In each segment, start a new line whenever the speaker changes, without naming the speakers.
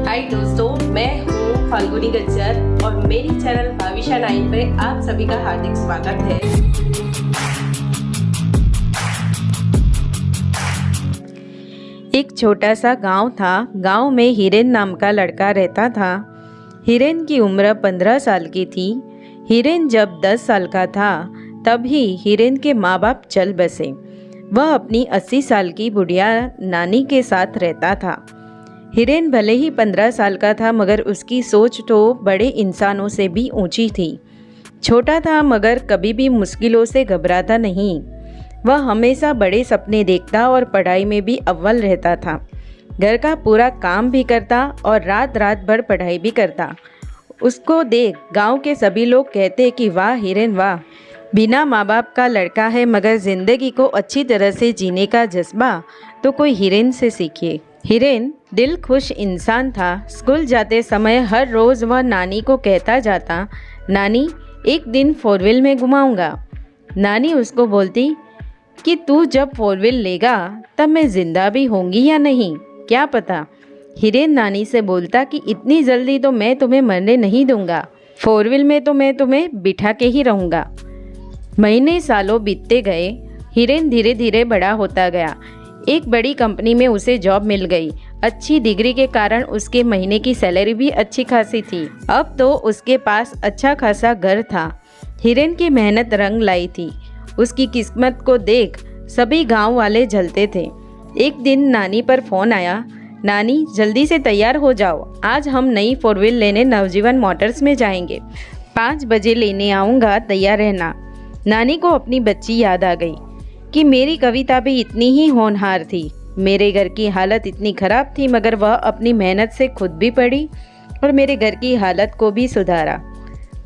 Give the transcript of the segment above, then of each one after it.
हाय दोस्तों, मैं हूँ फाल्गुनी गज्जर और मेरी चैनल भाविशा 9 पे आप सभी का हार्दिक स्वागत है। एक छोटा सा गांव था। गांव में हिरेन नाम का लड़का रहता था। हिरेन की उम्र 15 साल की थी। हिरेन जब 10 साल का था तभी हिरेन के माँ बाप चल बसे। वह अपनी 80 साल की बुढ़िया नानी के साथ रहता था। हिरेन भले ही 15 साल का था मगर उसकी सोच तो बड़े इंसानों से भी ऊंची थी। छोटा था मगर कभी भी मुश्किलों से घबराता नहीं। वह हमेशा बड़े सपने देखता और पढ़ाई में भी अव्वल रहता था। घर का पूरा काम भी करता और रात रात भर पढ़ाई भी करता। उसको देख गांव के सभी लोग कहते कि वाह हिरेन वाह, बिना माँ बाप का लड़का है मगर ज़िंदगी को अच्छी तरह से जीने का जज्बा तो कोई हिरेन से सीखे। हिरेन दिल खुश इंसान था। स्कूल जाते समय हर रोज़ वह नानी को कहता जाता, नानी एक दिन 4 व्हील में घुमाऊंगा। नानी उसको बोलती कि तू जब 4 व्हील लेगा तब मैं ज़िंदा भी होंगी या नहीं क्या पता। हिरेन नानी से बोलता कि इतनी जल्दी तो मैं तुम्हें मरने नहीं दूंगा, 4 व्हील में तो मैं तुम्हें बिठा के ही रहूँगा। महीने सालों बीतते गए। हिरेन धीरे धीरे बड़ा होता गया। एक बड़ी कंपनी में उसे जॉब मिल गई। अच्छी डिग्री के कारण उसके महीने की सैलरी भी अच्छी खासी थी। अब तो उसके पास अच्छा खासा घर था। हिरेन की मेहनत रंग लाई थी। उसकी किस्मत को देख सभी गांव वाले जलते थे। एक दिन नानी पर फोन आया, नानी जल्दी से तैयार हो जाओ, आज हम नई 4 व्हील लेने नवजीवन मोटर्स में जाएंगे। 5 बजे लेने आऊँगा, तैयार रहना। नानी को अपनी बच्ची याद आ गई कि मेरी कविता भी इतनी ही होनहार थी। मेरे घर की हालत इतनी ख़राब थी मगर वह अपनी मेहनत से खुद भी पढ़ी और मेरे घर की हालत को भी सुधारा।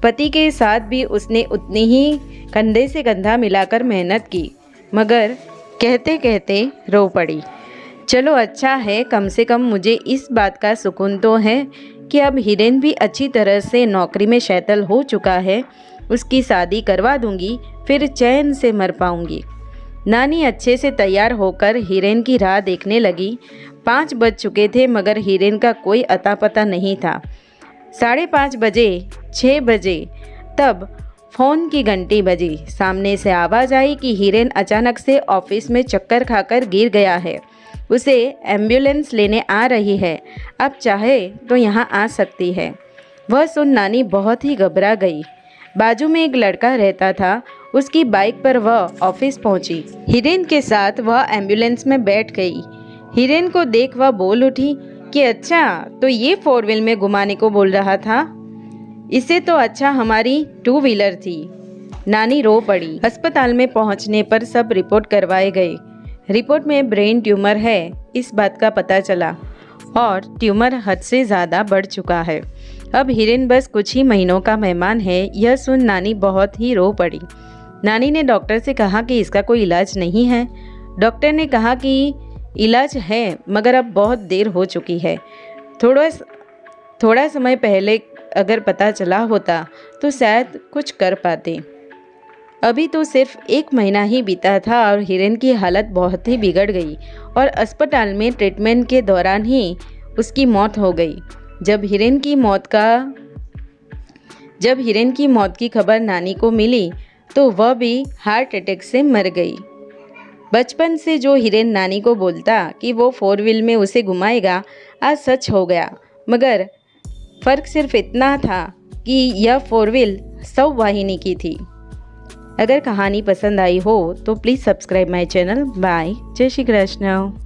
पति के साथ भी उसने उतनी ही कंधे से कंधा मिलाकर मेहनत की मगर कहते कहते रो पड़ी। चलो अच्छा है, कम से कम मुझे इस बात का सुकून तो है कि अब हिरेन भी अच्छी तरह से नौकरी में शैतल हो चुका है। उसकी शादी करवा दूंगी, फिर चैन से मर पाऊंगी। नानी अच्छे से तैयार होकर हिरेन की राह देखने लगी। 5 बज चुके थे मगर हिरेन का कोई अता पता नहीं था। 5:30 बजे, 6 बजे, तब फ़ोन की घंटी बजी। सामने से आवाज़ आई कि हिरेन अचानक से ऑफिस में चक्कर खाकर गिर गया है। उसे एम्बुलेंस लेने आ रही है, अब चाहे तो यहाँ आ सकती है। वह सुन नानी बहुत ही घबरा गई। बाजू में एक लड़का रहता था, उसकी बाइक पर वह ऑफिस पहुंची। हिरेन के साथ वह एम्बुलेंस में बैठ गई। हिरेन को देख वह बोल उठी कि अच्छा तो ये 4 व्हील में घुमाने को बोल रहा था, इससे तो अच्छा हमारी 2 व्हीलर थी। नानी रो पड़ी। अस्पताल में पहुंचने पर सब रिपोर्ट करवाए गए। रिपोर्ट में ब्रेन ट्यूमर है इस बात का पता चला और ट्यूमर हद से ज़्यादा बढ़ चुका है। अब हिरेन बस कुछ ही महीनों का मेहमान है। यह सुन नानी बहुत ही रो पड़ी। नानी ने डॉक्टर से कहा कि इसका कोई इलाज नहीं है। डॉक्टर ने कहा कि इलाज है मगर अब बहुत देर हो चुकी है। थोड़ा समय पहले अगर पता चला होता तो शायद कुछ कर पाते। अभी तो सिर्फ 1 महीना ही बीता था और हिरेन की हालत बहुत ही बिगड़ गई और अस्पताल में ट्रीटमेंट के दौरान ही उसकी मौत हो गई। जब हिरेन की मौत की खबर नानी को मिली तो वह भी हार्ट अटैक से मर गई। बचपन से जो हिरेन नानी को बोलता कि वो 4 व्हील में उसे घुमाएगा, आज सच हो गया। मगर फ़र्क सिर्फ इतना था कि यह 4 व्हील 100 वाहिनी की थी। अगर कहानी पसंद आई हो तो please subscribe my channel. Bye, जय श्री कृष्ण।